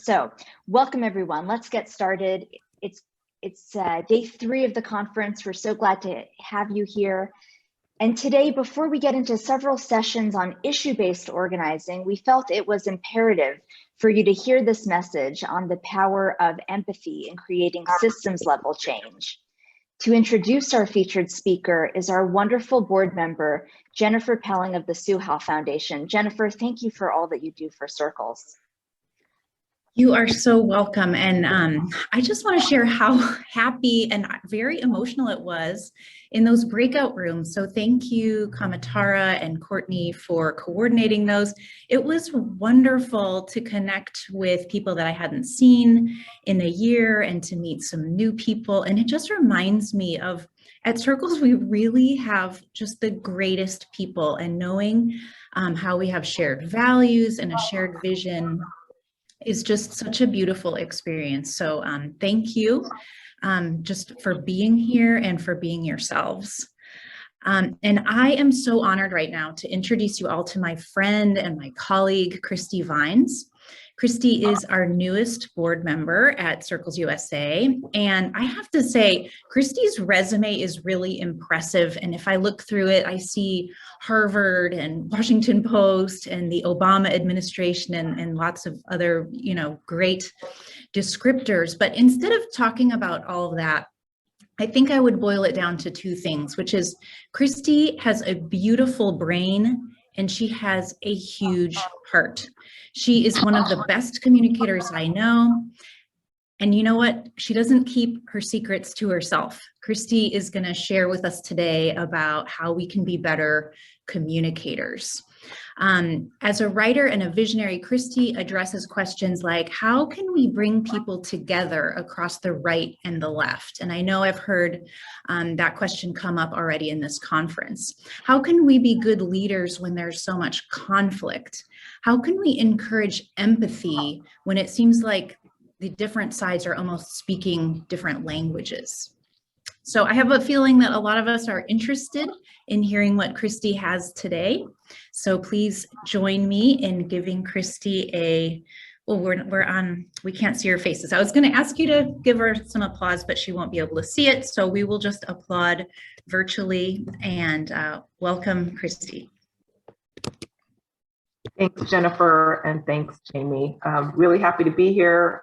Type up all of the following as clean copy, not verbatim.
So welcome everyone. Let's get started. It's day 3 of the conference. We're so glad to have you here. And today, before we get into several sessions on issue-based organizing, we felt it was imperative for you to hear this message on the power of empathy in creating systems level change. To introduce our featured speaker is our wonderful board member, Jennifer Pelling of the Sue Howe Foundation. Jennifer, thank you for all that you do for Circles. You are so welcome. And I just want to share how happy and very emotional it was in those breakout rooms. So thank you, Kamatara and Courtney, for coordinating those. It was wonderful to connect with people that I hadn't seen in a year and to meet some new people. And it just reminds me of, at Circles, we really have just the greatest people, and knowing how we have shared values and a shared vision is just such a beautiful experience. So thank you just for being here and for being yourselves. And I am so honored right now to introduce you all to my friend and my colleague, Christy Vines. Christy is our newest board member at Circles USA. And I have to say, Christy's resume is really impressive. And if I look through it, I see Harvard and Washington Post and the Obama administration and lots of other, great descriptors. But instead of talking about all of that, I think I would boil it down to 2 things, which is Christy has a beautiful brain and she has a huge heart. She is one of the best communicators I know. And you know what? She doesn't keep her secrets to herself. Christy is going to share with us today about how we can be better communicators. As a writer and a visionary, Christy addresses questions like, how can we bring people together across the right and the left? And I know I've heard that question come up already in this conference. How can we be good leaders when there's so much conflict? How can we encourage empathy when it seems like the different sides are almost speaking different languages? So I have a feeling that a lot of us are interested in hearing what Christy has today. So please join me in giving Christy we can't see her faces. I was going to ask you to give her some applause, but she won't be able to see it. So we will just applaud virtually and welcome Christy. Thanks, Jennifer, and thanks, Jamie. Really happy to be here.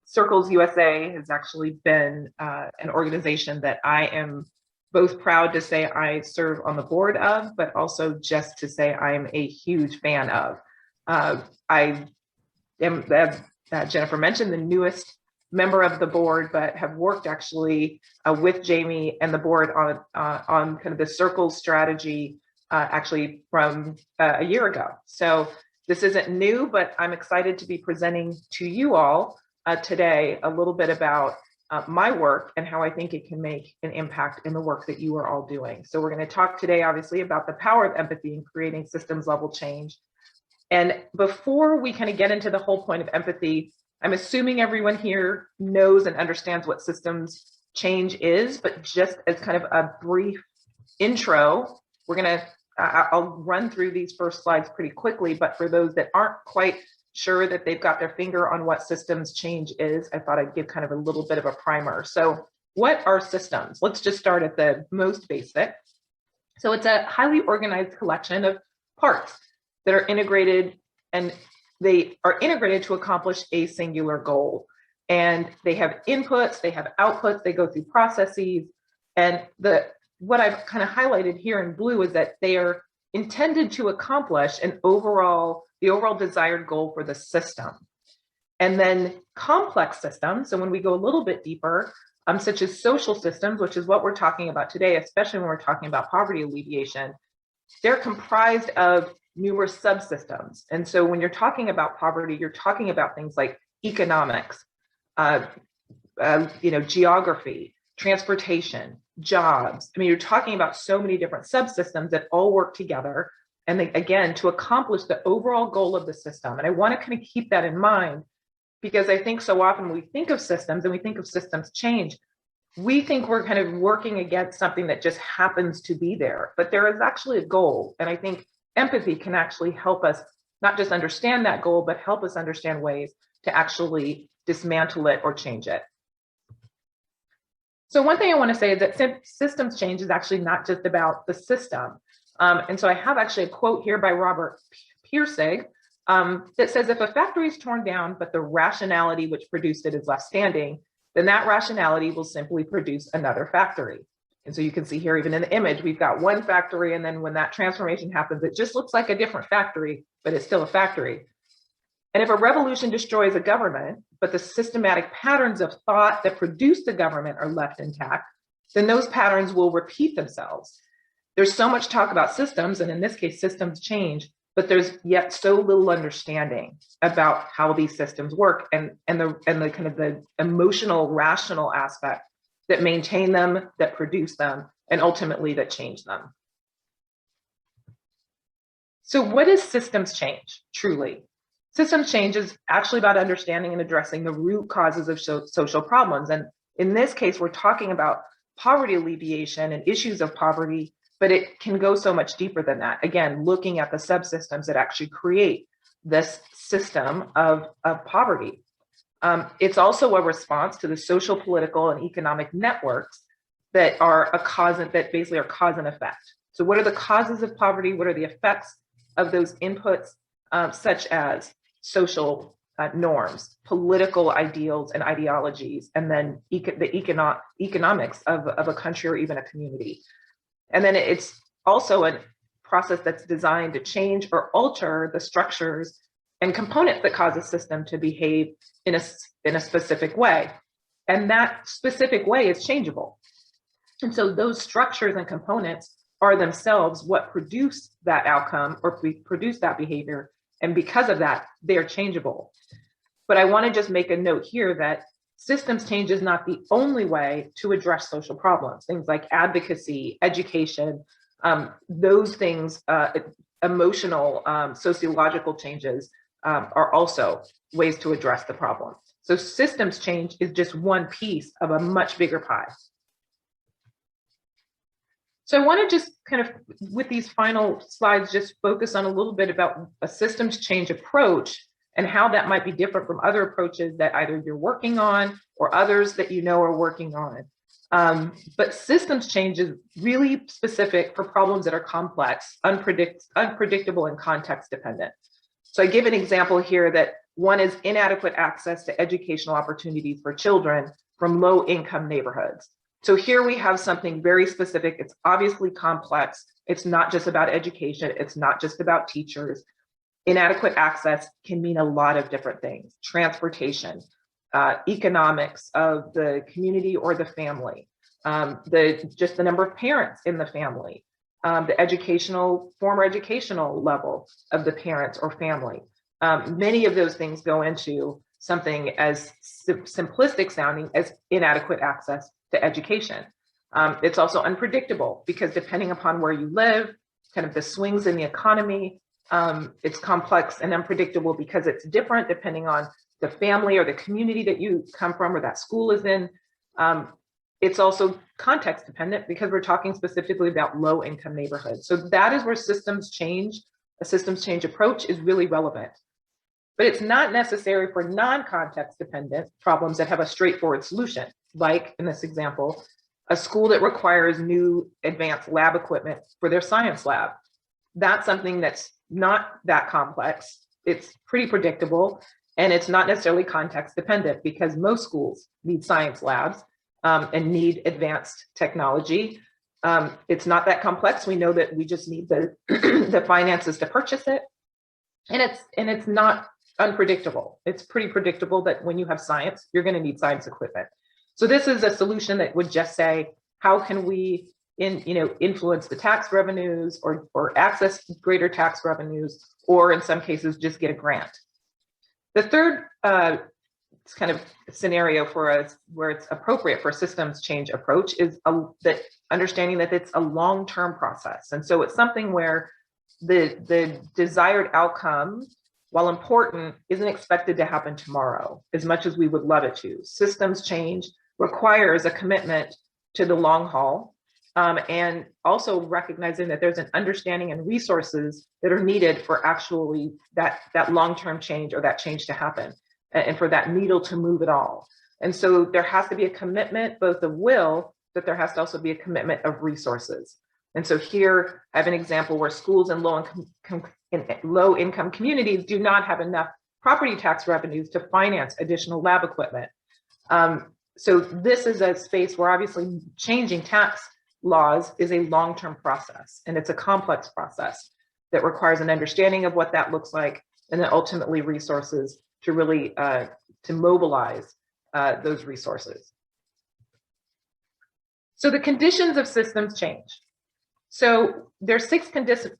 Circles USA has actually been an organization that I am both proud to say I serve on the board of, but also just to say I am a huge fan of. I am, as Jennifer mentioned, the newest member of the board, but have worked actually with Jamie and the board on kind of the Circles strategy actually from a year ago. So this isn't new, but I'm excited to be presenting to you all today a little bit about my work and how I think it can make an impact in the work that you are all doing. So we're going to talk today, obviously, about the power of empathy in creating systems level change. And before we kind of get into the whole point of empathy, I'm assuming everyone here knows and understands what systems change is, but just as kind of a brief intro, I'll run through these first slides pretty quickly, but for those that aren't quite sure that they've got their finger on what systems change is, I thought I'd give kind of a little bit of a primer. So what are systems? Let's just start at the most basic. So it's a highly organized collection of parts that are integrated, and they are integrated to accomplish a singular goal. And they have inputs, they have outputs, they go through processes. And what I've kind of highlighted here in blue is that they are intended to accomplish the overall desired goal for the system. And then complex systems, so when we go a little bit deeper, such as social systems, which is what we're talking about today, especially when we're talking about poverty alleviation, they're comprised of numerous subsystems. And so when you're talking about poverty, you're talking about things like economics, geography, transportation, jobs. I mean, you're talking about so many different subsystems that all work together. And they, again, to accomplish the overall goal of the system. And I want to kind of keep that in mind, because I think so often when we think of systems and we think of systems change, we think we're kind of working against something that just happens to be there, but there is actually a goal. And I think empathy can actually help us not just understand that goal, but help us understand ways to actually dismantle it or change it. So one thing I want to say is that systems change is actually not just about the system. And so I have actually a quote here by Robert Pirsig that says, if a factory is torn down, but the rationality which produced it is left standing, then that rationality will simply produce another factory. And so you can see here, even in the image, we've got one factory, and then when that transformation happens, it just looks like a different factory, but it's still a factory. And if a revolution destroys a government, but the systematic patterns of thought that produced the government are left intact, then those patterns will repeat themselves. There's so much talk about systems, and in this case, systems change, but there's yet so little understanding about how these systems work and the kind of the emotional, rational aspect that maintain them, that produce them, and ultimately that change them. So what is systems change, truly? Systems change is actually about understanding and addressing the root causes of social problems. And in this case, we're talking about poverty alleviation and issues of poverty, but it can go so much deeper than that. Again, looking at the subsystems that actually create this system of poverty. It's also a response to the social, political, and economic networks that are that basically are cause and effect. So what are the causes of poverty? What are the effects of those inputs, such as social norms, political ideals and ideologies, and then the economics of a country or even a community. And then it's also a process that's designed to change or alter the structures and components that cause a system to behave in a specific way. And that specific way is changeable. And so those structures and components are themselves what produce that outcome or produce that behavior. And because of that, they're changeable. But I want to just make a note here that systems change is not the only way to address social problems. Things like advocacy, education, those things, emotional, sociological changes are also ways to address the problem. So systems change is just one piece of a much bigger pie. So I want to just kind of, with these final slides, just focus on a little bit about a systems change approach and how that might be different from other approaches that either you're working on or others that you know are working on. But systems change is really specific for problems that are complex, unpredictable, and context dependent. So I give an example here that one is inadequate access to educational opportunities for children from low-income neighborhoods. So here we have something very specific. It's obviously complex. It's not just about education. It's not just about teachers. Inadequate access can mean a lot of different things: transportation, economics of the community or the family, just the number of parents in the family, the former educational level of the parents or family. Many of those things go into something as simplistic sounding as inadequate access to education. It's also unpredictable because depending upon where you live, kind of the swings in the economy, it's complex and unpredictable because it's different depending on the family or the community that you come from or that school is in. It's also context dependent because we're talking specifically about low income neighborhoods. So that is where systems change, a systems change approach is really relevant. But it's not necessary for non-context dependent problems that have a straightforward solution, like in this example, a school that requires new advanced lab equipment for their science lab. That's something that's not that complex. It's pretty predictable, and it's not necessarily context dependent because most schools need science labs and need advanced technology. It's not that complex. We know that we just need the, the finances to purchase it. And it's not unpredictable. It's pretty predictable that when you have science, you're going to need science equipment. So this is a solution that would just say, how can we influence the tax revenues or access greater tax revenues, or in some cases, just get a grant. The third kind of scenario for us where it's appropriate for a systems change approach is that understanding that it's a long-term process. And so it's something where the desired outcome, while important, isn't expected to happen tomorrow as much as we would love it to. Systems change requires a commitment to the long haul, and also recognizing that there's an understanding and resources that are needed for actually that long-term change or that change to happen. and for that needle to move at all. And so there has to be a commitment, both of will, but there has to also be a commitment of resources. And so here I have an example where schools in low income communities do not have enough property tax revenues to finance additional lab equipment. So this is a space where obviously changing tax laws is a long-term process, and it's a complex process that requires an understanding of what that looks like, and then ultimately resources to really to mobilize those resources. So the conditions of systems change. So there's 6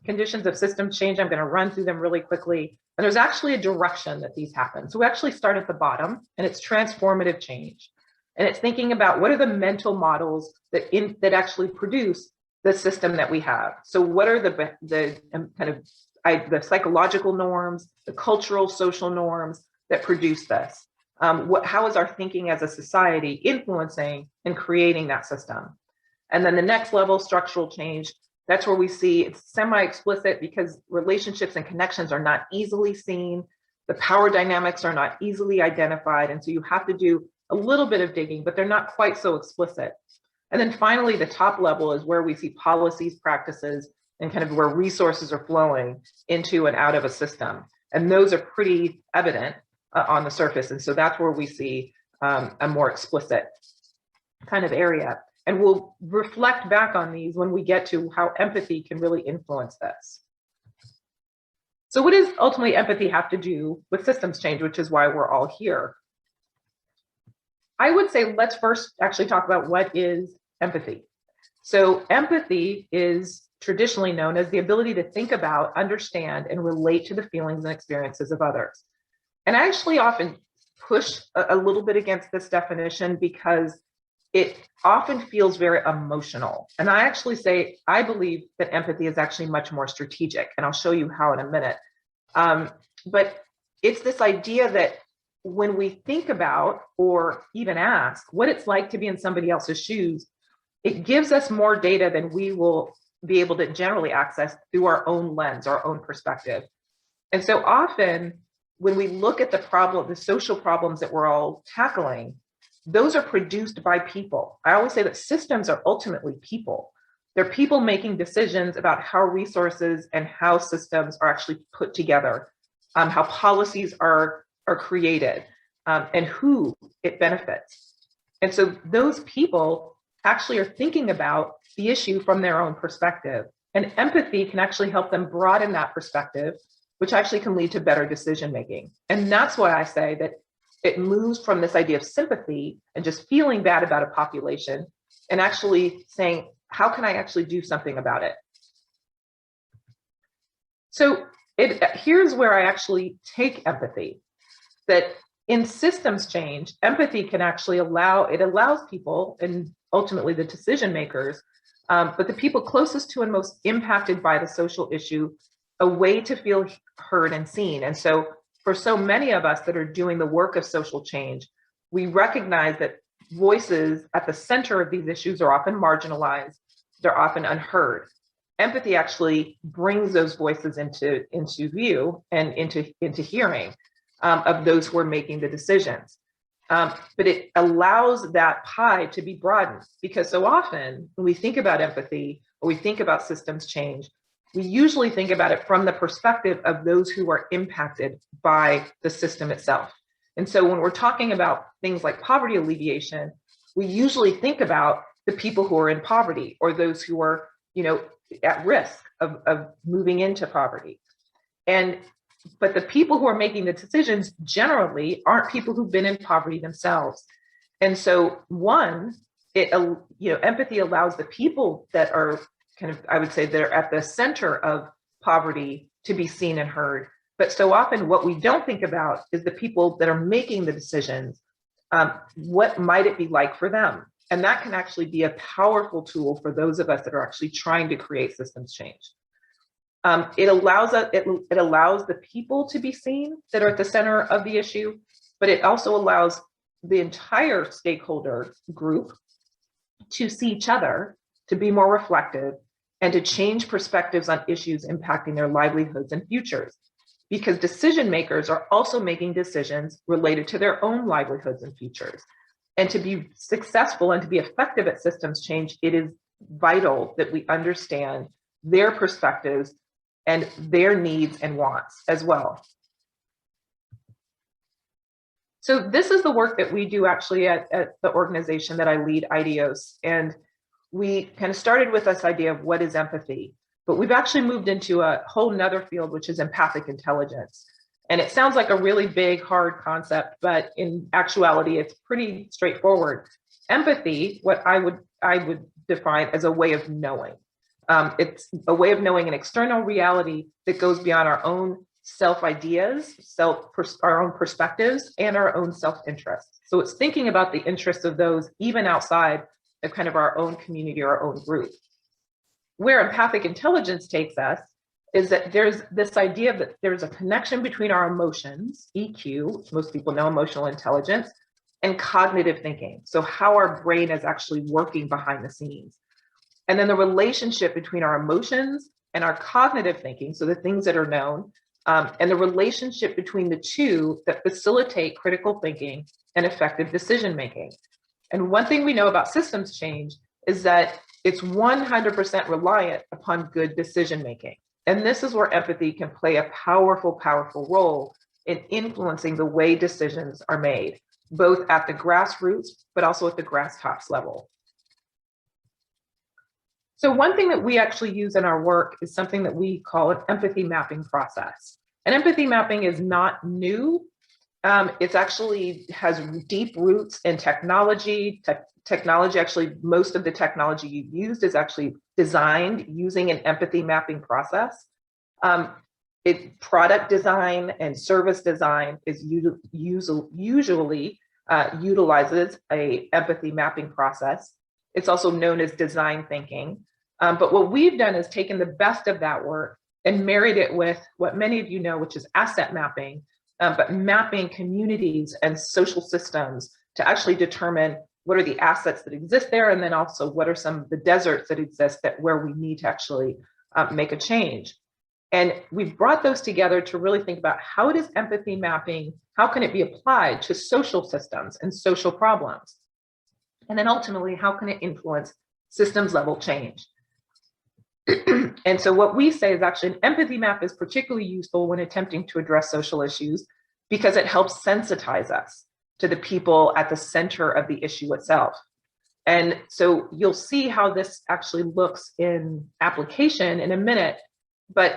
conditions of systems change. I'm going to run through them really quickly. And there's actually a direction that these happen. So we actually start at the bottom, and it's transformative change. And it's thinking about what are the mental models that actually produce the system that we have. So what are the psychological norms, the cultural, social norms that produce this? How is our thinking as a society influencing and creating that system? And then the next level, structural change, that's where we see it's semi-explicit because relationships and connections are not easily seen. The power dynamics are not easily identified. And so you have to do a little bit of digging, but they're not quite so explicit. And then finally, the top level is where we see policies, practices, and kind of where resources are flowing into and out of a system. And those are pretty evident on the surface. And so that's where we see a more explicit kind of area. And we'll reflect back on these when we get to how empathy can really influence this. So what does ultimately empathy have to do with systems change, which is why we're all here? I would say let's first actually talk about what is empathy. So empathy is traditionally known as the ability to think about, understand, and relate to the feelings and experiences of others. And I actually often push a little bit against this definition because it often feels very emotional. And I actually say, I believe that empathy is actually much more strategic, and I'll show you how in a minute. But it's this idea that when we think about or even ask what it's like to be in somebody else's shoes, it gives us more data than we will be able to generally access through our own lens, our own perspective. And so often when we look at the problem, the social problems that we're all tackling, those are produced by people. I always say that systems are ultimately people. They're people making decisions about how resources and how systems are actually put together, how policies are created, and who it benefits. And so those people actually are thinking about the issue from their own perspective. And empathy can actually help them broaden that perspective, which actually can lead to better decision making. And that's why I say that it moves from this idea of sympathy and just feeling bad about a population and actually saying, how can I actually do something about it? So here's where I actually take empathy, that in systems change, empathy can actually allows people, and ultimately the decision makers, but the people closest to and most impacted by the social issue, a way to feel heard and seen. And so for so many of us that are doing the work of social change, we recognize that voices at the center of these issues are often marginalized, they're often unheard. Empathy actually brings those voices into view and into hearing of those who are making the decisions. But it allows that pie to be broadened, because so often when we think about empathy or we think about systems change, we usually think about it from the perspective of those who are impacted by the system itself. And so when we're talking about things like poverty alleviation, we usually think about the people who are in poverty or those who are, at risk of moving into poverty. But the people who are making the decisions generally aren't people who've been in poverty themselves. And so empathy allows the people that are I would say they're at the center of poverty to be seen and heard. But so often what we don't think about is the people that are making the decisions. What might it be like for them? And that can actually be a powerful tool for those of us that are actually trying to create systems change. It allows the people to be seen that are at the center of the issue, but it also allows the entire stakeholder group to see each other, to be more reflective, and to change perspectives on issues impacting their livelihoods and futures. because decision makers are also making decisions related to their own livelihoods and futures. And to be successful and to be effective at systems change, it is vital that we understand their perspectives and their needs and wants as well. So this is the work that we do actually at the organization that I lead, IDEOS. And we kind of started with this idea of what is empathy, but we've actually moved into a whole nother field, which is empathic intelligence. And it sounds like a really big, hard concept, but in actuality, it's pretty straightforward. Empathy, what I would define as a way of knowing. It's a way of knowing an external reality that goes beyond our own self-ideas, our own perspectives, and our own self-interest. So it's thinking about the interests of those even outside of kind of our own community or our own group. Where empathic intelligence takes us is that there's this idea that there's a connection between our emotions, EQ, which most people know, emotional intelligence, and cognitive thinking. So how our brain is actually working behind the scenes. And then the relationship between our emotions and our cognitive thinking, so the things that are known, and the relationship between the two that facilitate critical thinking and effective decision making. And one thing we know about systems change is that it's 100% reliant upon good decision making. And this is where empathy can play a powerful, powerful role in influencing the way decisions are made, both at the grassroots, but also at the grass tops level. So one thing that we actually use in our work is something that we call an empathy mapping process. And empathy mapping is not new. It's actually has deep roots in technology. Technology, actually, most of the technology you used is actually designed using an empathy mapping process. Product design and service design is usually utilizes a empathy mapping process. It's also known as design thinking. But what we've done is taken the best of that work and married it with what many of you know, which is asset mapping, but mapping communities and social systems to actually determine what are the assets that exist there, and then also what are some of the deserts that exist that where we need to actually make a change. And we've brought those together to really think about how does empathy mapping, how can it be applied to social systems and social problems? And then ultimately, how can it influence systems level change? And so what we say is actually an empathy map is particularly useful when attempting to address social issues because it helps sensitize us to the people at the center of the issue itself. And so you'll see how this actually looks in application in a minute, but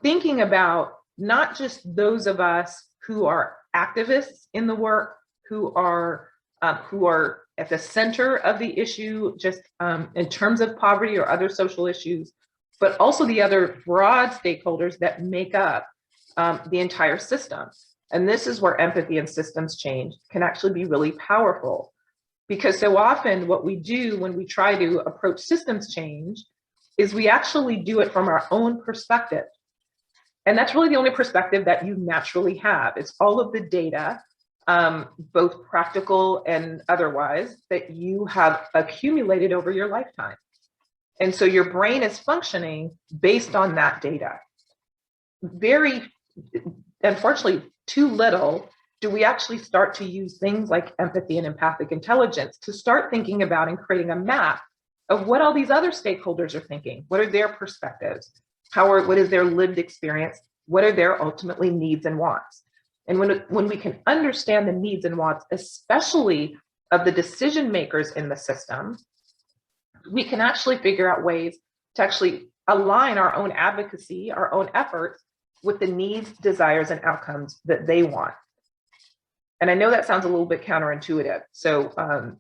thinking about not just those of us who are activists in the work, who are at the center of the issue, just in terms of poverty or other social issues, but also the other broad stakeholders that make up the entire system. And this is where empathy and systems change can actually be really powerful. Because so often what we do when we try to approach systems change is we actually do it from our own perspective. And that's really the only perspective that you naturally have. It's all of the data, both practical and otherwise, that you have accumulated over your lifetime. And so your brain is functioning based on that data. Very, unfortunately, too little do we actually start to use things like empathy and empathic intelligence to start thinking about and creating a map of what all these other stakeholders are thinking. What are their perspectives? What is their lived experience? What are their ultimately needs and wants? And when we can understand the needs and wants, especially of the decision makers in the system, we can actually figure out ways to actually align our own advocacy, our own efforts with the needs, desires, and outcomes that they want. And I know that sounds a little bit counterintuitive. So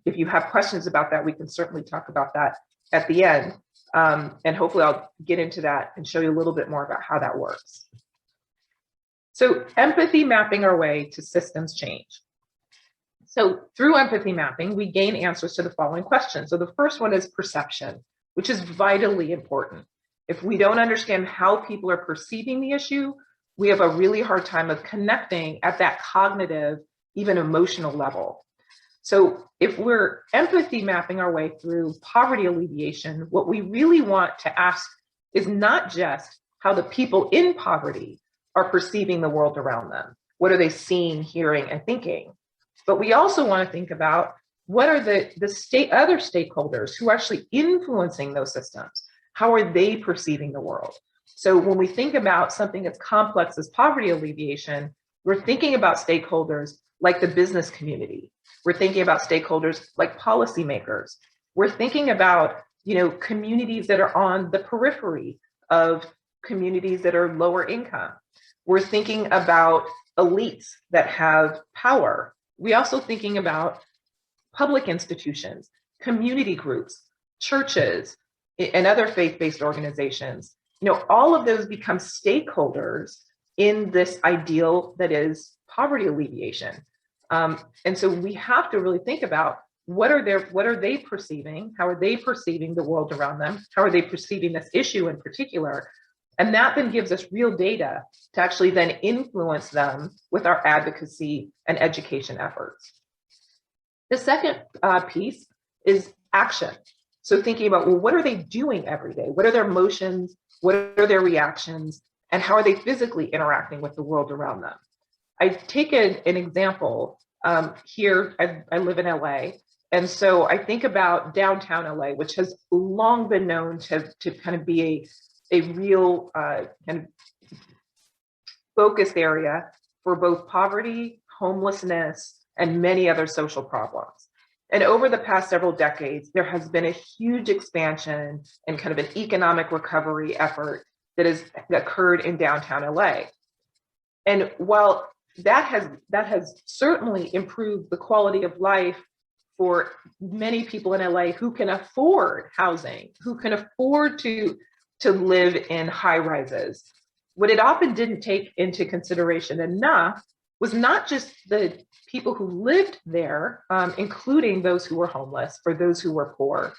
if you have questions about that, we can certainly talk about that at the end. And hopefully I'll get into that and show you a little bit more about how that works. So empathy mapping our way to systems change. So through empathy mapping, we gain answers to the following questions. So the first one is perception, which is vitally important. If we don't understand how people are perceiving the issue, we have a really hard time of connecting at that cognitive, even emotional level. So if we're empathy mapping our way through poverty alleviation, what we really want to ask is not just how the people in poverty are perceiving the world around them? What are they seeing, hearing, and thinking? But we also want to think about what are the other stakeholders who are actually influencing those systems? How are they perceiving the world? So when we think about something as complex as poverty alleviation, we're thinking about stakeholders like the business community. We're thinking about stakeholders like policymakers. We're thinking about, communities that are on the periphery of communities that are lower income. We're thinking about elites that have power. We're also thinking about public institutions, community groups, churches, and other faith-based organizations. All of those become stakeholders in this ideal that is poverty alleviation. And so we have to really think about what are they perceiving? How are they perceiving the world around them? How are they perceiving this issue in particular? And that then gives us real data to actually then influence them with our advocacy and education efforts. The second piece is action. So thinking about, well, what are they doing every day? What are their emotions? What are their reactions? And how are they physically interacting with the world around them? I take an example here. I live in LA. And so I think about downtown LA, which has long been known to kind of be a real kind of focused area for both poverty, homelessness, and many other social problems. And over the past several decades, there has been a huge expansion and kind of an economic recovery effort that has occurred in downtown LA. And while that has certainly improved the quality of life for many people in LA who can afford housing, who can afford to live in high rises, what it often didn't take into consideration enough was not just the people who lived there, including those who were homeless, or those who were poor,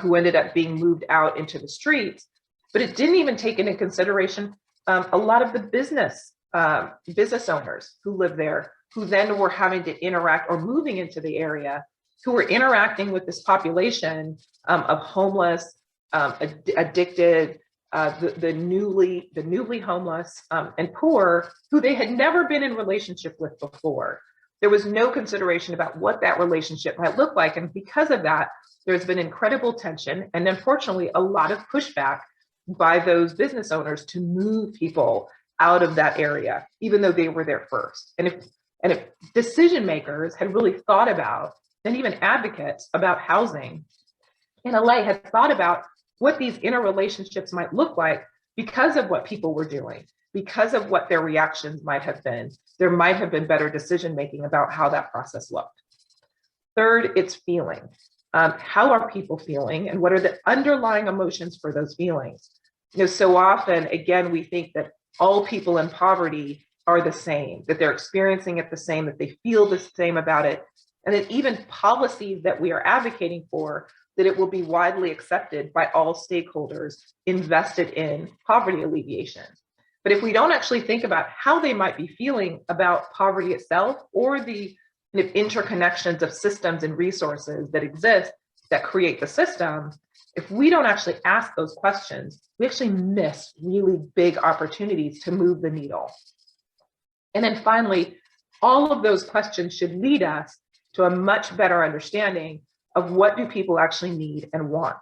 who ended up being moved out into the streets, but it didn't even take into consideration a lot of the business owners who lived there, who then were having to interact or moving into the area, who were interacting with this population of homeless, addicted, the newly homeless and poor, who they had never been in relationship with before. There was no consideration about what that relationship might look like. And because of that, there's been incredible tension and unfortunately a lot of pushback by those business owners to move people out of that area, even though they were there first. And if decision makers had really thought about, and even advocates about housing in LA had thought about what these interrelationships might look like because of what people were doing, because of what their reactions might have been, there might have been better decision making about how that process looked. Third, it's feeling. How are people feeling and what are the underlying emotions for those feelings? So often, again, we think that all people in poverty are the same, that they're experiencing it the same, that they feel the same about it, and that even policies that we are advocating for, that it will be widely accepted by all stakeholders invested in poverty alleviation. But if we don't actually think about how they might be feeling about poverty itself or the kind of interconnections of systems and resources that exist that create the system, if we don't actually ask those questions, we actually miss really big opportunities to move the needle. And then finally, all of those questions should lead us to a much better understanding of what do people actually need and want.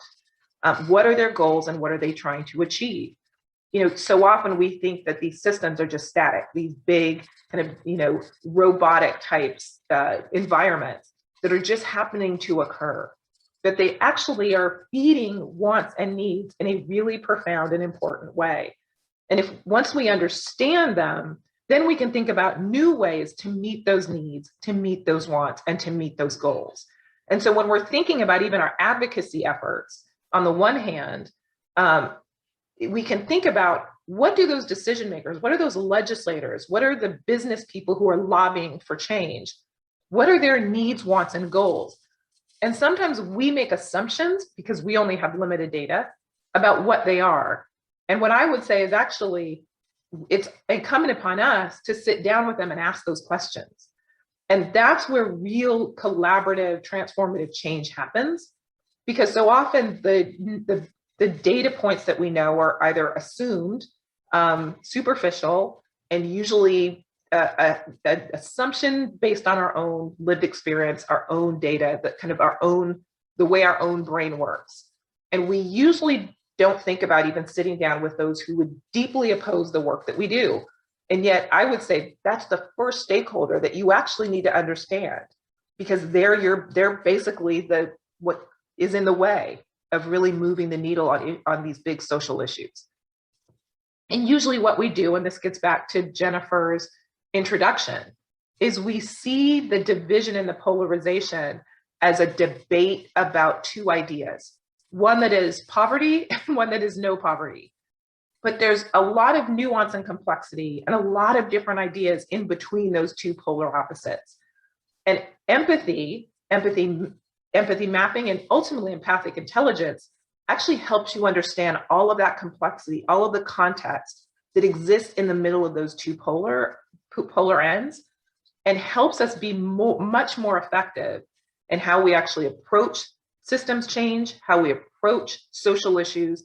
What are their goals and what are they trying to achieve? So often we think that these systems are just static, these big kind of, robotic types environments that are just happening to occur, that they actually are feeding wants and needs in a really profound and important way. And if once we understand them, then we can think about new ways to meet those needs, to meet those wants, and to meet those goals. And so when we're thinking about even our advocacy efforts, on the one hand, we can think about what do those decision makers, what are those legislators, what are the business people who are lobbying for change? What are their needs, wants, and goals? And sometimes we make assumptions because we only have limited data about what they are. And what I would say is actually, it's incumbent upon us to sit down with them and ask those questions. And that's where real collaborative, transformative change happens. Because so often the data points that we know are either assumed, superficial, and usually an assumption based on our own lived experience, our own data, that kind of the way our own brain works. And we usually don't think about even sitting down with those who would deeply oppose the work that we do. And yet I would say that's the first stakeholder that you actually need to understand, because they're basically what is in the way of really moving the needle on these big social issues. And usually what we do, and this gets back to Jennifer's introduction, is we see the division and the polarization as a debate about two ideas, one that is poverty and one that is no poverty. But there's a lot of nuance and complexity and a lot of different ideas in between those two polar opposites. And empathy mapping, and ultimately empathic intelligence actually helps you understand all of that complexity, all of the context that exists in the middle of those two polar ends, and helps us be much more effective in how we actually approach systems change, how we approach social issues.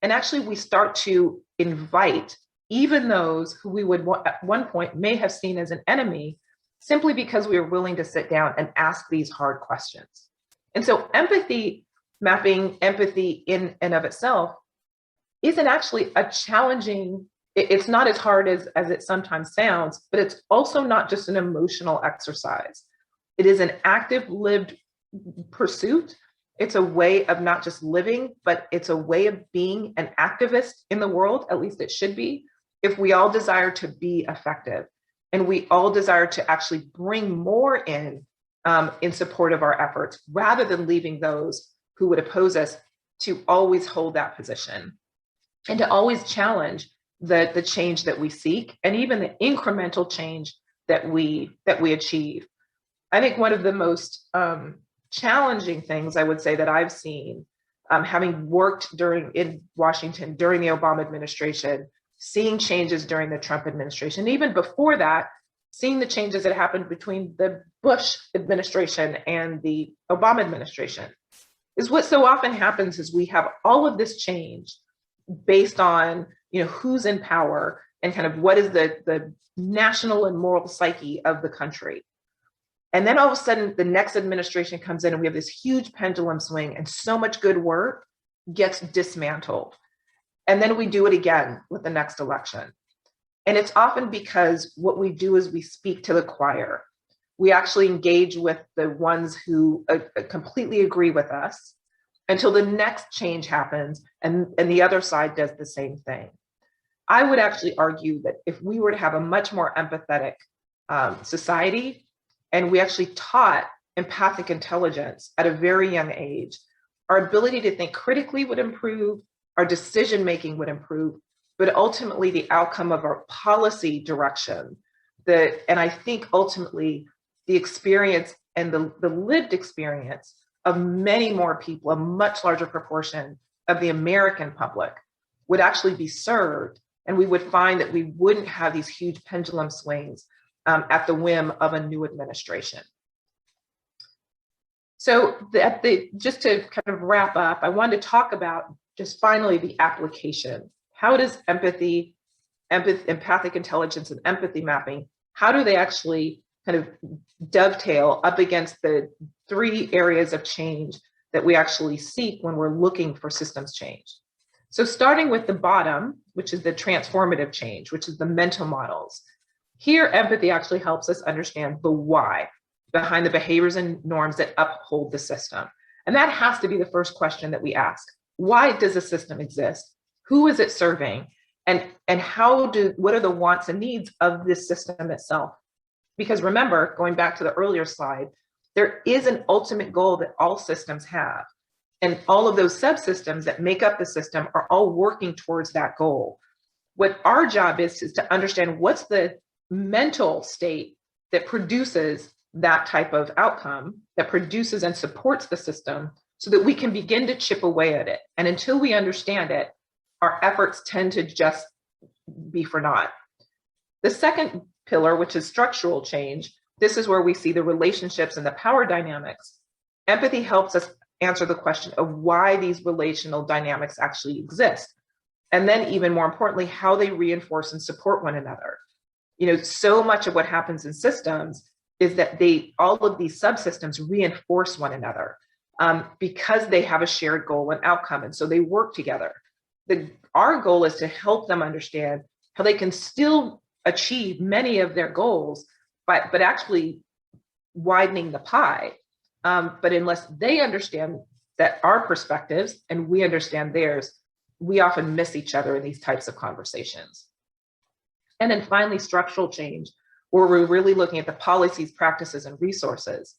And actually we start to invite even those who we would at one point may have seen as an enemy, simply because we are willing to sit down and ask these hard questions. And so empathy mapping, empathy in and of itself, isn't actually a challenging, it's not as hard as it sometimes sounds, but it's also not just an emotional exercise. It is an active lived pursuit. It's a way of not just living, but it's a way of being an activist in the world, at least it should be, if we all desire to be effective. And we all desire to actually bring more in support of our efforts, rather than leaving those who would oppose us to always hold that position and to always challenge the change that we seek, and even the incremental change that we achieve. I think one of the most challenging things I would say that I've seen, having worked in Washington during the Obama administration, seeing changes during the Trump administration, even before that, seeing the changes that happened between the Bush administration and the Obama administration, is what so often happens is we have all of this change based on who's in power and kind of what is the national and moral psyche of the country. And then all of a sudden the next administration comes in and we have this huge pendulum swing, and so much good work gets dismantled. And then we do it again with the next election. And it's often because what we do is we speak to the choir. We actually engage with the ones who completely agree with us until the next change happens, and the other side does the same thing. I would actually argue that if we were to have a much more empathetic society, and we actually taught empathic intelligence at a very young age, our ability to think critically would improve, our decision-making would improve, but ultimately the outcome of our policy direction, and I think ultimately the experience and the lived experience of many more people, a much larger proportion of the American public, would actually be served, and we would find that we wouldn't have these huge pendulum swings at the whim of a new administration. So just to kind of wrap up, I wanted to talk about just finally the application. How does empathic intelligence and empathy mapping, how do they actually kind of dovetail up against the three areas of change that we actually seek when we're looking for systems change? So starting with the bottom, which is the transformative change, which is the mental models. Here, empathy actually helps us understand the why behind the behaviors and norms that uphold the system. And that has to be the first question that we ask. Why does a system exist? Who is it serving? And what are the wants and needs of this system itself? Because remember, going back to the earlier slide, there is an ultimate goal that all systems have. And all of those subsystems that make up the system are all working towards that goal. What our job is to understand what's the mental state that produces that type of outcome, that produces and supports the system, so that we can begin to chip away at it. And until we understand it, our efforts tend to just be for naught. The second pillar, which is structural change, this is where we see the relationships and the power dynamics. Empathy helps us answer the question of why these relational dynamics actually exist. And then even more importantly, how they reinforce and support one another. So much of what happens in systems is that all of these subsystems reinforce one another because they have a shared goal and outcome. And so they work together. Our goal is to help them understand how they can still achieve many of their goals, but actually widening the pie. But unless they understand that our perspectives and we understand theirs, we often miss each other in these types of conversations. And then finally, structural change, where we're really looking at the policies, practices, and resources.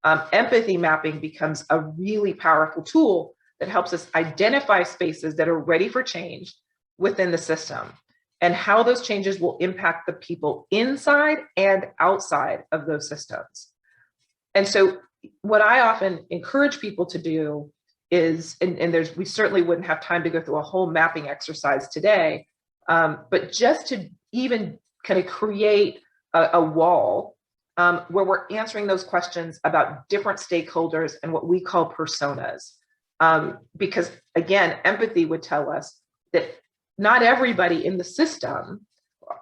Empathy mapping becomes a really powerful tool that helps us identify spaces that are ready for change within the system and how those changes will impact the people inside and outside of those systems. And so what I often encourage people to do is, we certainly wouldn't have time to go through a whole mapping exercise today, but just to even kind of create a wall where we're answering those questions about different stakeholders and what we call personas. Because again, empathy would tell us that not everybody in the system,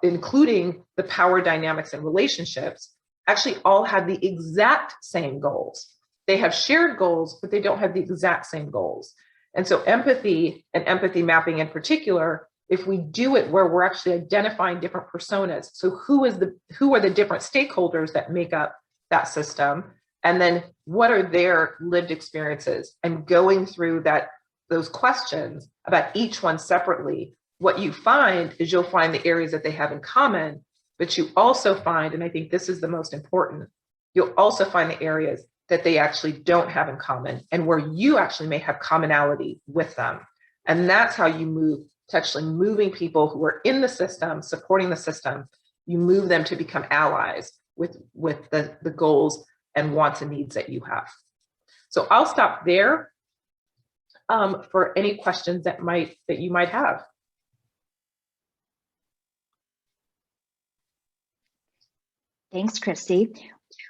including the power dynamics and relationships, actually all have the exact same goals. They have shared goals, but they don't have the exact same goals. And so empathy and empathy mapping in particular, if we do it where we're actually identifying different personas, so who are the different stakeholders that make up that system, and then what are their lived experiences, and going through those questions about each one separately, what you find is you'll find the areas that they have in common, but you also find, and I think this is the most important, you'll also find the areas that they actually don't have in common and where you actually may have commonality with them. And that's how you move to actually moving people who are in the system, supporting the system, you move them to become allies with the goals and wants and needs that you have. So I'll stop there for any questions that you might have. Thanks, Christy.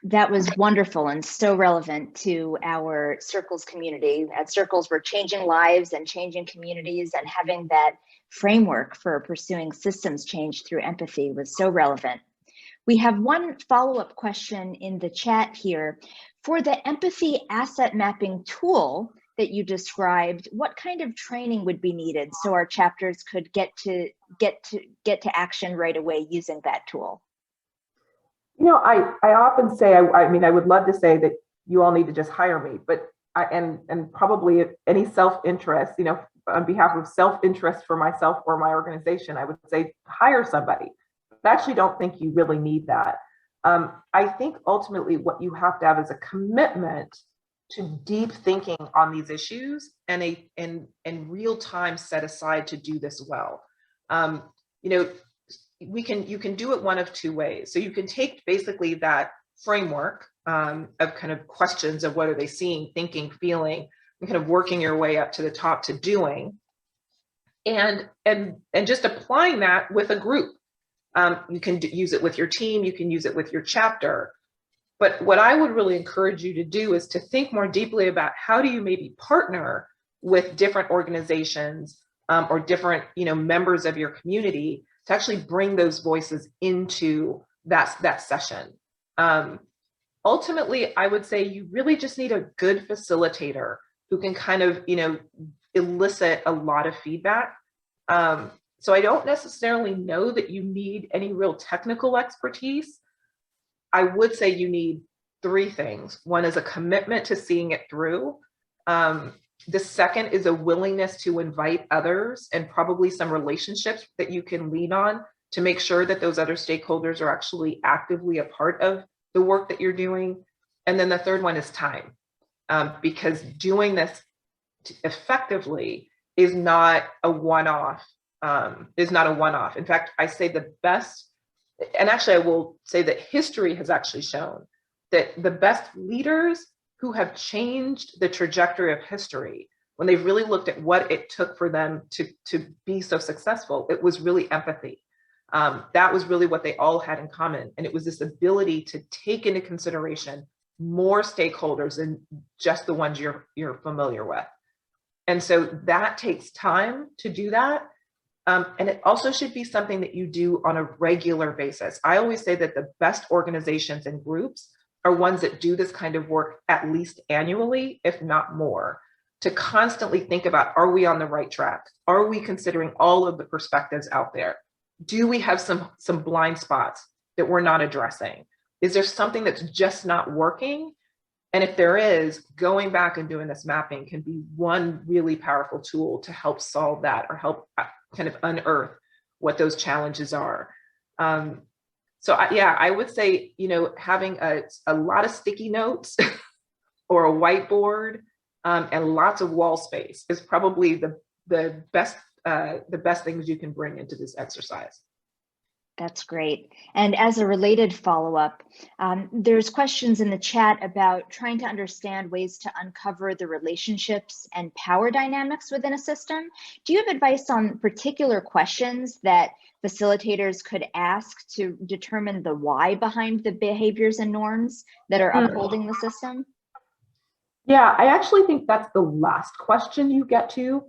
That was wonderful and so relevant to our Circles community. At Circles, we're changing lives and changing communities, and having that framework for pursuing systems change through empathy was so relevant. We have one follow-up question in the chat here. For the empathy asset mapping tool that you described, what kind of training would be needed so our chapters could get to action right away using that tool? I often say, I mean, I would love to say that you all need to just hire me, but and probably any self-interest, on behalf of self-interest for myself or my organization, I would say hire somebody. But I actually don't think you really need that. I think ultimately what you have to have is a commitment to deep thinking on these issues and real time set aside to do this well. You can do it one of two ways. So you can take basically that framework of kind of questions of what are they seeing, thinking, feeling, and kind of working your way up to the top to doing, and just applying that with a group. You can use it with your team, you can use it with your chapter. But what I would really encourage you to do is to think more deeply about how do you maybe partner with different organizations or different members of your community to actually bring those voices into that session. Ultimately, I would say you really just need a good facilitator who can kind of, elicit a lot of feedback. So I don't necessarily know that you need any real technical expertise. I would say you need three things. One is a commitment to seeing it through. The second is a willingness to invite others and probably some relationships that you can lean on to make sure that those other stakeholders are actually actively a part of the work that you're doing. And then the third one is time, because doing this effectively is not a one-off. In fact, I say the best, and actually I will say that history has actually shown that the best leaders who have changed the trajectory of history, when they've really looked at what it took for them to be so successful, it was really empathy. That was really what they all had in common. And it was this ability to take into consideration more stakeholders than just the ones you're familiar with. And so that takes time to do that. And it also should be something that you do on a regular basis. I always say that the best organizations and groups are ones that do this kind of work at least annually, if not more, to constantly think about, are we on the right track? Are we considering all of the perspectives out there? Do we have some blind spots that we're not addressing? Is there something that's just not working? And if there is, going back and doing this mapping can be one really powerful tool to help solve that or help kind of unearth what those challenges are. Yeah, I would say, having a lot of sticky notes or a whiteboard and lots of wall space is probably the best things you can bring into this exercise. That's great. And as a related follow-up, there's questions in the chat about trying to understand ways to uncover the relationships and power dynamics within a system. Do you have advice on particular questions that facilitators could ask to determine the why behind the behaviors and norms that are upholding the system? Yeah, I actually think that's the last question you get to.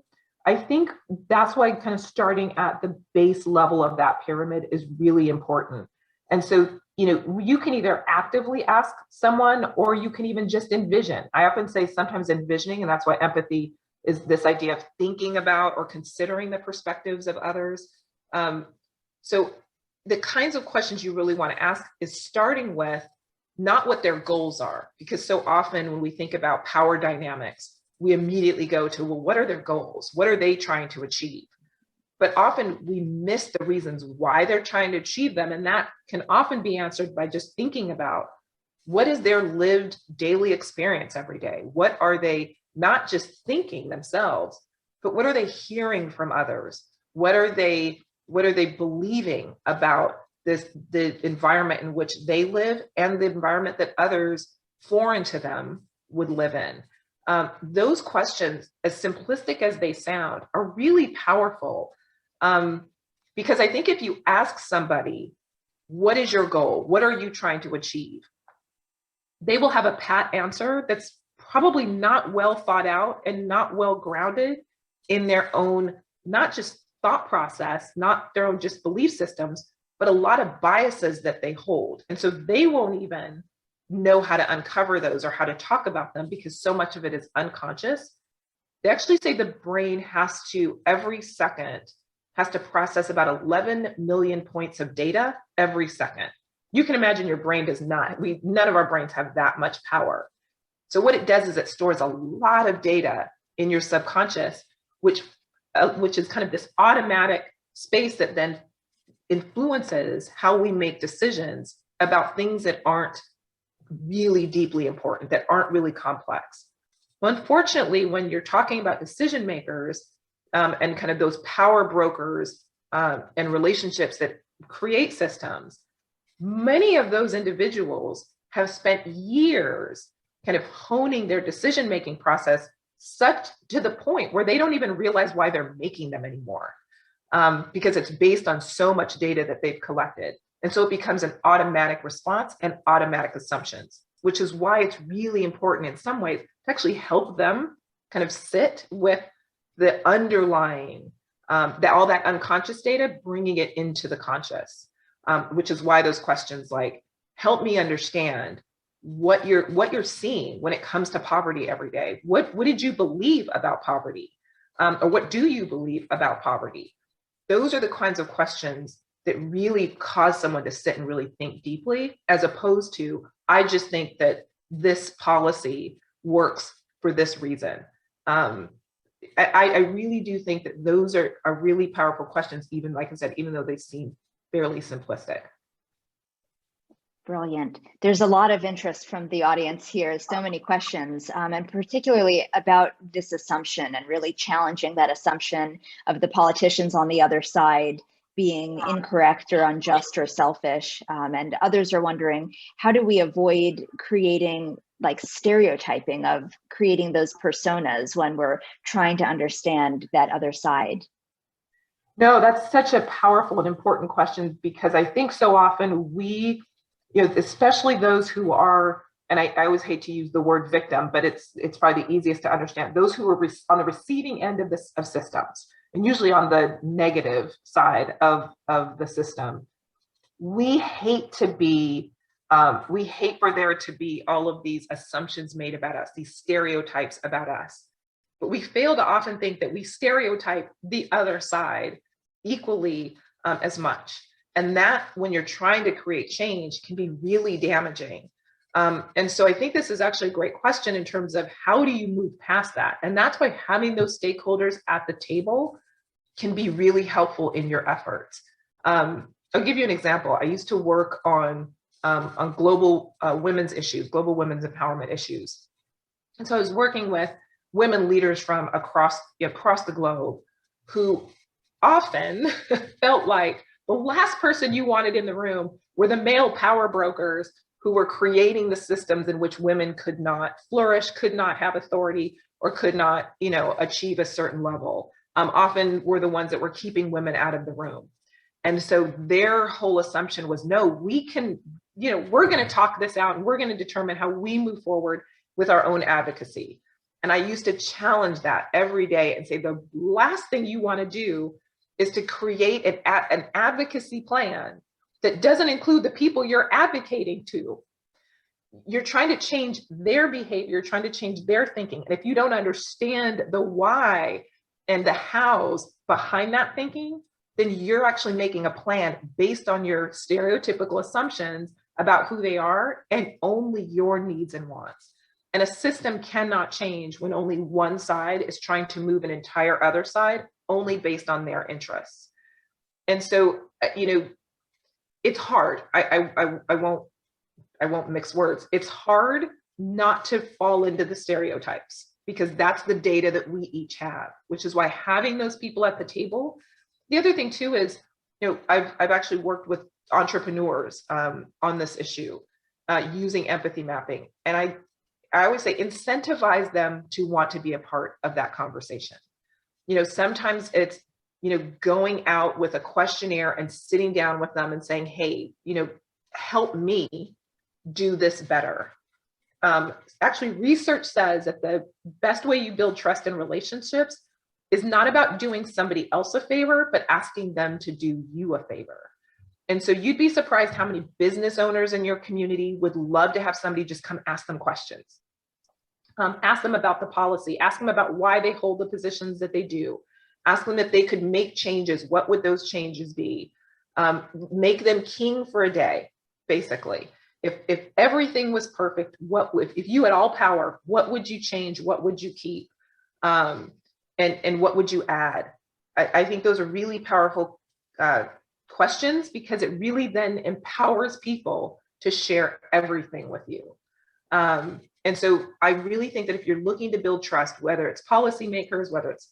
I think that's why kind of starting at the base level of that pyramid is really important. And so, you can either actively ask someone or you can even just envision. I often say sometimes envisioning, and that's why empathy is this idea of thinking about or considering the perspectives of others. So the kinds of questions you really want to ask is starting with not what their goals are, because so often when we think about power dynamics, we immediately go to, well, what are their goals? What are they trying to achieve? But often we miss the reasons why they're trying to achieve them. And that can often be answered by just thinking about what is their lived daily experience every day? What are they not just thinking themselves, but what are they hearing from others? What are they believing about the environment in which they live and the environment that others foreign to them would live in? Those questions, as simplistic as they sound, are really powerful, because I think if you ask somebody, what is your goal? What are you trying to achieve? They will have a pat answer that's probably not well thought out and not well grounded in their own, not just thought process, not their own just belief systems, but a lot of biases that they hold. And so they won't even know how to uncover those or how to talk about them because so much of it is unconscious. They actually say the brain has to, every second, has to process about 11 million points of data every second. You can imagine your brain does not, none of our brains have that much power. So what it does is it stores a lot of data in your subconscious, which is kind of this automatic space that then influences how we make decisions about things that aren't really deeply important, that aren't really complex. Well, unfortunately, when you're talking about decision makers and kind of those power brokers and relationships that create systems, many of those individuals have spent years kind of honing their decision-making process such to the point where they don't even realize why they're making them anymore, because it's based on so much data that they've collected. And so it becomes an automatic response and automatic assumptions, which is why it's really important in some ways to actually help them kind of sit with the underlying, all that unconscious data, bringing it into the conscious, which is why those questions like, help me understand what you're seeing when it comes to poverty every day. What did you believe about poverty? Or what do you believe about poverty? Those are the kinds of questions that really cause someone to sit and really think deeply, as opposed to, I just think that this policy works for this reason. I really do think that those are really powerful questions, even, like I said, even though they seem fairly simplistic. Brilliant. There's a lot of interest from the audience here, so many questions, and particularly about this assumption and really challenging that assumption of the politicians on the other side being incorrect or unjust or selfish. And others are wondering, how do we avoid creating like stereotyping of creating those personas when we're trying to understand that other side? No, that's such a powerful and important question, because I think so often we, especially those who are, and I always hate to use the word victim, but it's probably the easiest to understand, those who are on the receiving end of systems. and usually on the negative side of the system. We hate to be, we hate for there to be all of these assumptions made about us, these stereotypes about us. But we fail to often think that we stereotype the other side equally as much. And that, when you're trying to create change, can be really damaging. And so I think this is actually a great question in terms of how do you move past that? And that's why having those stakeholders at the table can be really helpful in your efforts. I'll give you an example. I used to work on global women's issues, global women's empowerment issues. And so I was working with women leaders from across the globe who often felt like the last person you wanted in the room were the male power brokers who were creating the systems in which women could not flourish, could not have authority, or could not, achieve a certain level. Often were the ones that were keeping women out of the room. And so their whole assumption was, no, we can, we're going to talk this out and we're going to determine how we move forward with our own advocacy. And I used to challenge that every day and say, the last thing you want to do is to create an advocacy plan that doesn't include the people you're advocating to. You're trying to change their behavior, you're trying to change their thinking. And if you don't understand the why and the hows behind that thinking, then you're actually making a plan based on your stereotypical assumptions about who they are and only your needs and wants. And a system cannot change when only one side is trying to move an entire other side only based on their interests. And so, it's hard. I won't mix words. It's hard not to fall into the stereotypes because that's the data that we each have, which is why having those people at the table. The other thing too is, I've actually worked with entrepreneurs on this issue using empathy mapping. And I always say incentivize them to want to be a part of that conversation. Sometimes it's, going out with a questionnaire and sitting down with them and saying, hey, help me do this better. Actually, research says that the best way you build trust in relationships is not about doing somebody else a favor, but asking them to do you a favor. And so you'd be surprised how many business owners in your community would love to have somebody just come ask them questions. Ask them about the policy, ask them about why they hold the positions that they do. Ask them if they could make changes, what would those changes be? Make them king for a day, basically. If everything was perfect, if you had all power, what would you change? What would you keep? And what would you add? I think those are really powerful questions because it really then empowers people to share everything with you. And so I really think that if you're looking to build trust, whether it's policymakers, whether it's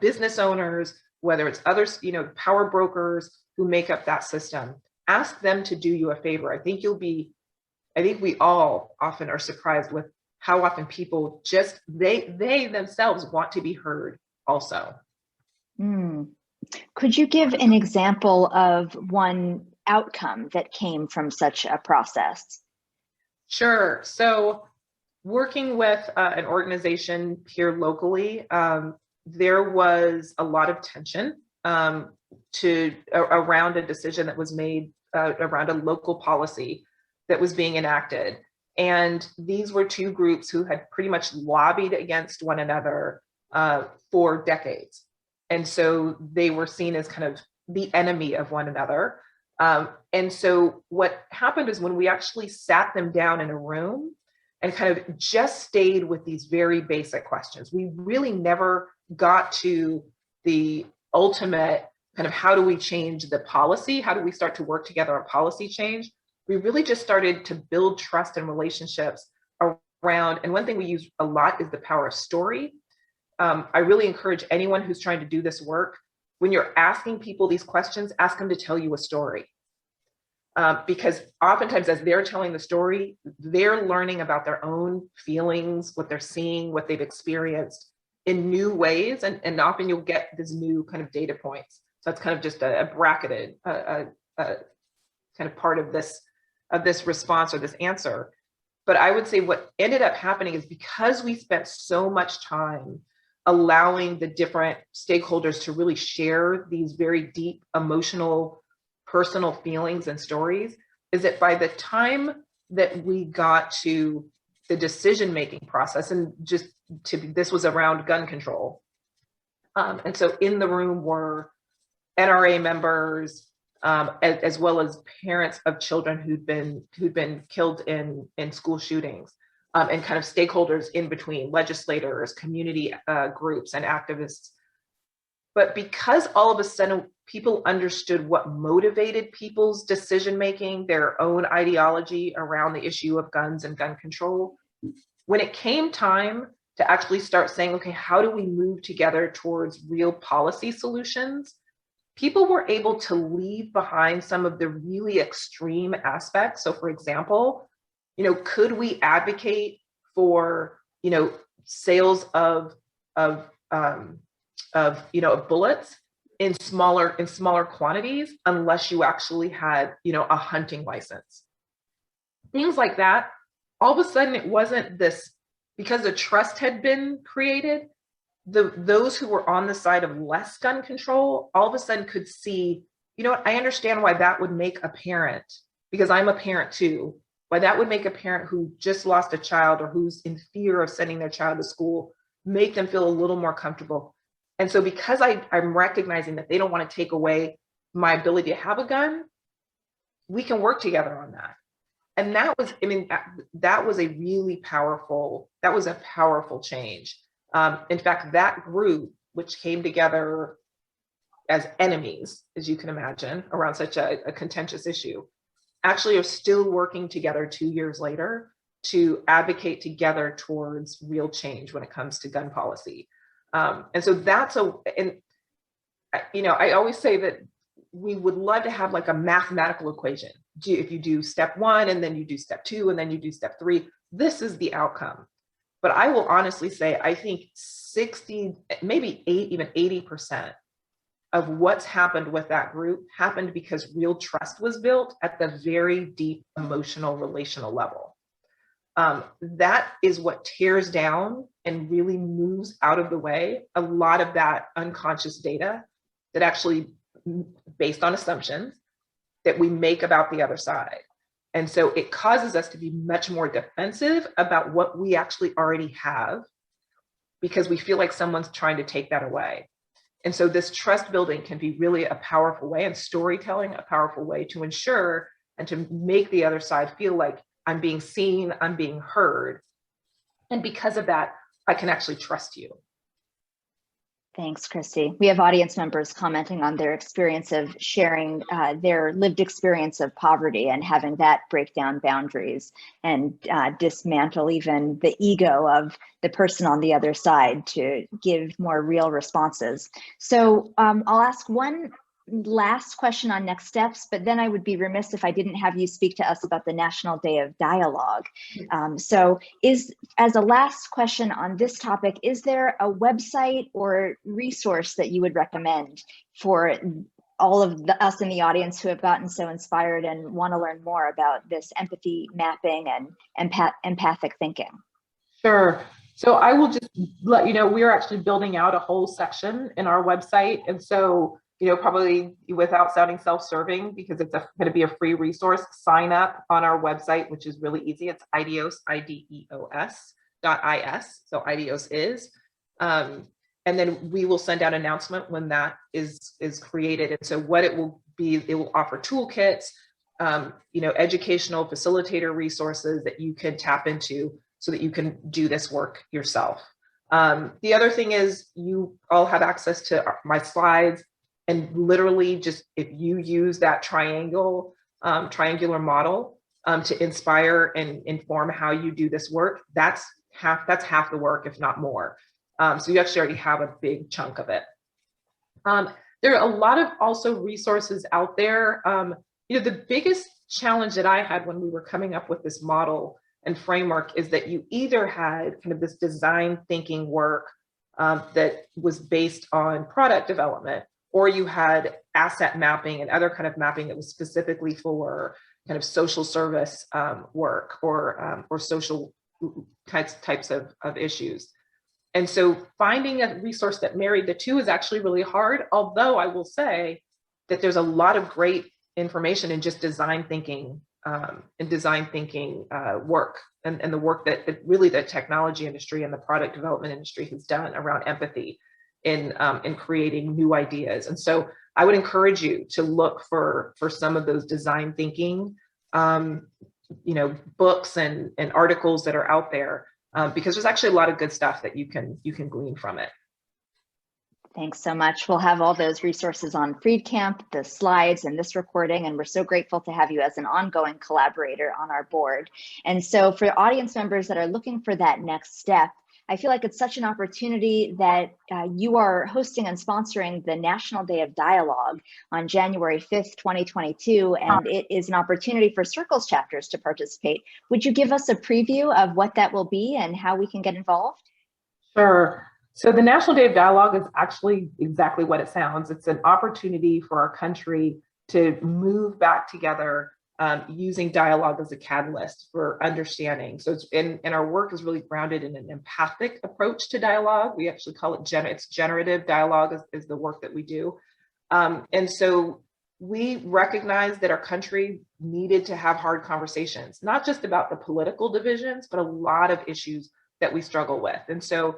business owners, whether it's others, power brokers who make up that system, ask them to do you a favor. I think we all often are surprised with how often people just, they themselves want to be heard also. Could you give an example of one outcome that came from such a process? Sure. So working with an organization here locally, there was a lot of tension around a decision that was made around a local policy that was being enacted. And these were two groups who had pretty much lobbied against one another for decades. And so they were seen as kind of the enemy of one another. And so what happened is when we actually sat them down in a room and kind of just stayed with these very basic questions, we really never got to the ultimate kind of how do we change the policy? How do we start to work together on policy change? We really just started to build trust and relationships around, and one thing we use a lot is the power of story. I really encourage anyone who's trying to do this work, when you're asking people these questions, ask them to tell you a story. Because oftentimes as they're telling the story, they're learning about their own feelings, what they're seeing, what they've experienced in new ways. And often you'll get this new kind of data points. So that's kind of just a bracketed kind of part of this response or this answer. But I would say what ended up happening is because we spent so much time allowing the different stakeholders to really share these very deep, emotional, personal feelings and stories, is that by the time that we got to the decision-making process, and this was around gun control. And so in the room were NRA members, as well as parents of children who'd been killed in school shootings, and kind of stakeholders in between, legislators, community groups, and activists. But because all of a sudden people understood what motivated people's decision-making, their own ideology around the issue of guns and gun control, when it came time to actually start saying, okay, how do we move together towards real policy solutions? People were able to leave behind some of the really extreme aspects. So for example, could we advocate for, sales of bullets in smaller quantities unless you actually had, a hunting license? Things like that. All of a sudden, it wasn't this, because the trust had been created, those who were on the side of less gun control all of a sudden could see, I understand why that would make a parent, because I'm a parent too, why that would make a parent who just lost a child or who's in fear of sending their child to school, make them feel a little more comfortable. And so because I'm recognizing that they don't want to take away my ability to have a gun, we can work together on that. And that was, that was a really powerful change. In fact, that group, which came together as enemies, as you can imagine, around such a contentious issue, actually are still working together 2 years later to advocate together towards real change when it comes to gun policy. And so I always say that we would love to have like a mathematical equation. If you do step 1 and then you do step 2 and then you do step 3, this is the outcome. But I will honestly say, I think 60, maybe 80% of what's happened with that group happened because real trust was built at the very deep emotional, relational level. That is what tears down and really moves out of the way a lot of that unconscious data that actually, based on assumptions, that we make about the other side. And so it causes us to be much more defensive about what we actually already have, because we feel like someone's trying to take that away. And so this trust building can be really a powerful way, and storytelling a powerful way to ensure and to make the other side feel like I'm being seen, I'm being heard. And because of that, I can actually trust you. Thanks, Christy. We have audience members commenting on their experience of sharing their lived experience of poverty and having that break down boundaries and dismantle even the ego of the person on the other side to give more real responses. So I'll ask one last question on next steps, but then I would be remiss if I didn't have you speak to us about the National Day of Dialogue. So as a last question on this topic, is there a website or resource that you would recommend for all of us in the audience who have gotten so inspired and want to learn more about this empathy mapping and empathic thinking? Sure. So I will just let you know, we're actually building out a whole section in our website. And so probably without sounding self-serving, because it's going to be a free resource, sign up on our website, which is really easy. It's IDEOS, IDEOS.is. So IDEOS is. And then we will send out an announcement when that is created. And so what it will be, it will offer toolkits, educational facilitator resources that you can tap into so that you can do this work yourself. The other thing is you all have access to my slides. And literally, just if you use that triangular model to inspire and inform how you do this work, that's half the work, if not more. So you actually already have a big chunk of it. There are a lot of also resources out there. The biggest challenge that I had when we were coming up with this model and framework is that you either had kind of this design thinking work that was based on product development, or you had asset mapping and other kind of mapping that was specifically for kind of social service work or social types of issues. And so finding a resource that married the two is actually really hard, although I will say that there's a lot of great information in just design thinking work and the work that really the technology industry and the product development industry has done around empathy in creating new ideas. And so I would encourage you to look for some of those design thinking books and articles that are out there, because there's actually a lot of good stuff that you can glean from it. Thanks so much. We'll have all those resources on Freedcamp, the slides, and this recording, and we're so grateful to have you as an ongoing collaborator on our board. And so for audience members that are looking for that next step, I feel like it's such an opportunity that you are hosting and sponsoring the National Day of Dialogue on January 5th, 2022, and it is an opportunity for Circles chapters to participate. Would you give us a preview of what that will be and how we can get involved? Sure. So the National Day of Dialogue is actually exactly what it sounds. It's an opportunity for our country to move back together using dialogue as a catalyst for understanding. So and our work is really grounded in an empathic approach to dialogue. We actually call it it's generative dialogue is the work that we do. And so we recognize that our country needed to have hard conversations, not just about the political divisions, but a lot of issues that we struggle with. And so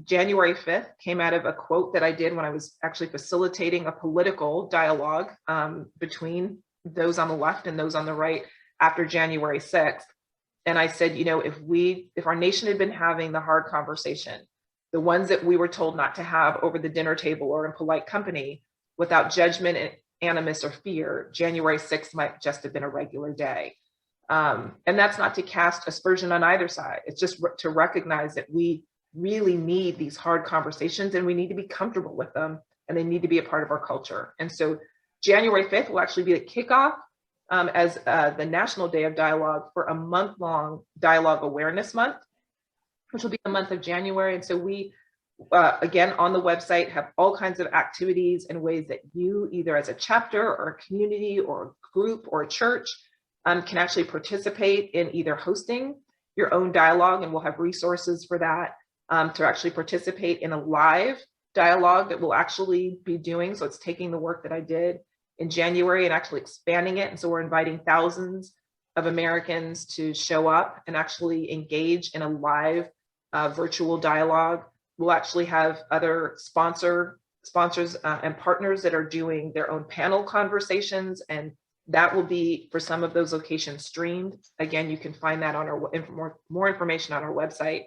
January 5th came out of a quote that I did when I was actually facilitating a political dialogue between those on the left and those on the right after January 6th. And I said, if our nation had been having the hard conversation, the ones that we were told not to have over the dinner table or in polite company, without judgment, and animus, or fear, January 6th might just have been a regular day. And that's not to cast aspersion on either side. It's just to recognize that we really need these hard conversations and we need to be comfortable with them, and they need to be a part of our culture. And so January 5th will actually be the kickoff as the National Day of Dialogue for a month-long Dialogue Awareness Month, which will be the month of January. And so we, again, on the website have all kinds of activities and ways that you, either as a chapter or a community or a group or a church, can actually participate in either hosting your own dialogue, and we'll have resources for that, to actually participate in a live dialogue that we'll actually be doing. So it's taking the work that I did in January and actually expanding it. And so we're inviting thousands of Americans to show up and actually engage in a live virtual dialogue. We'll actually have other sponsors and partners that are doing their own panel conversations, and that will be, for some of those locations, streamed. Again, you can find that on our more information on our website.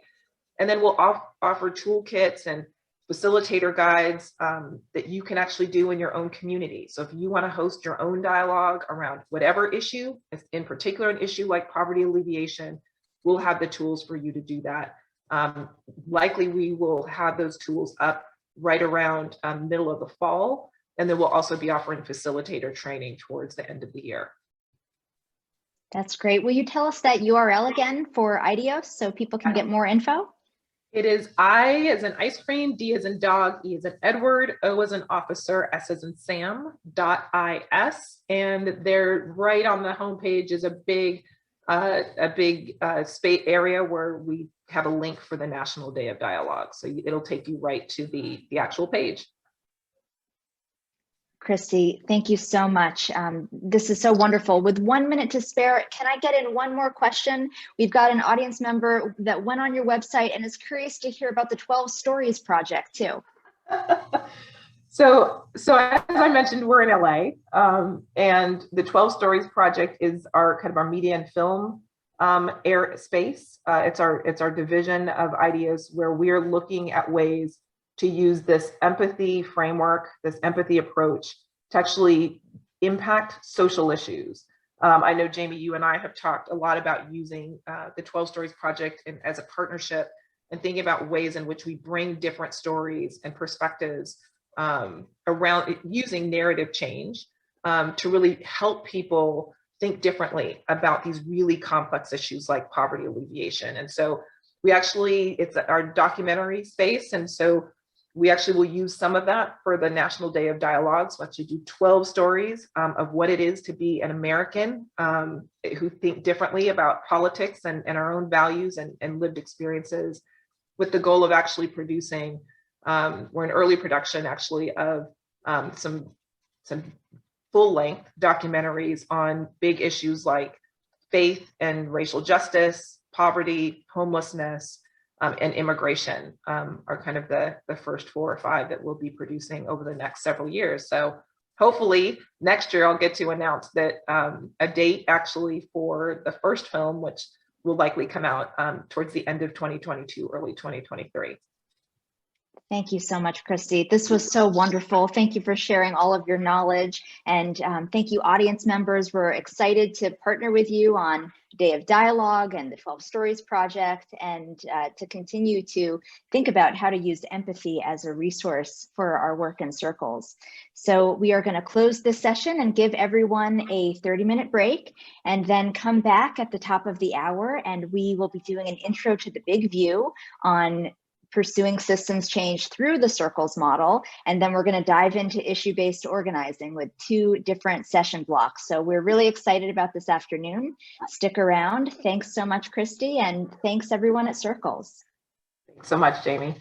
And then we'll offer toolkits and facilitator guides that you can actually do in your own community. So if you want to host your own dialogue around whatever issue, in particular an issue like poverty alleviation, we'll have the tools for you to do that. Likely we will have those tools up right around middle of the fall, and then we'll also be offering facilitator training towards the end of the year. That's great. Will you tell us that URL again for IDEOS so people can get more info? It is I as in ice cream, D as in dog, E as in Edward, O as in officer, S as in Sam.is. And they're right on the homepage is a big space area where we have a link for the National Day of Dialogue. So it'll take you right to the actual page. Christy, thank you so much. This is so wonderful. With 1 minute to spare, can I get in one more question? We've got an audience member that went on your website and is curious to hear about the 12 Stories project too. So as I mentioned, we're in LA, and the 12 Stories project is our kind of our media and film space. It's our division of IDEOS where we're looking at ways to use this empathy framework, this empathy approach to actually impact social issues. I know, Jamie, you and I have talked a lot about using the 12 Stories project as a partnership and thinking about ways in which we bring different stories and perspectives around using narrative change to really help people think differently about these really complex issues like poverty alleviation. And so it's our documentary space. And so we actually will use some of that for the National Day of Dialogue. So actually do 12 stories of what it is to be an American who think differently about politics and our own values and lived experiences. with the goal of actually producing, we're in early production actually of some full-length documentaries on big issues like faith and racial justice, poverty, homelessness, and immigration are kind of the first 4 or 5 that we'll be producing over the next several years. So hopefully next year I'll get to announce that a date actually for the first film, which will likely come out towards the end of 2022, early 2023. Thank you so much, Christy. This was so wonderful. Thank you for sharing all of your knowledge. And thank you, audience members. We're excited to partner with you on Day of Dialogue and the 12 Stories Project, and to continue to think about how to use empathy as a resource for our work in circles. So we are going to close this session and give everyone a 30-minute break, and then come back at the top of the hour, and we will be doing an intro to the big view on pursuing systems change through the circles model. And then we're going to dive into issue-based organizing with 2 different session blocks. So we're really excited about this afternoon. Stick around. Thanks so much, Christy, and thanks everyone at Circles. Thanks so much, Jamie.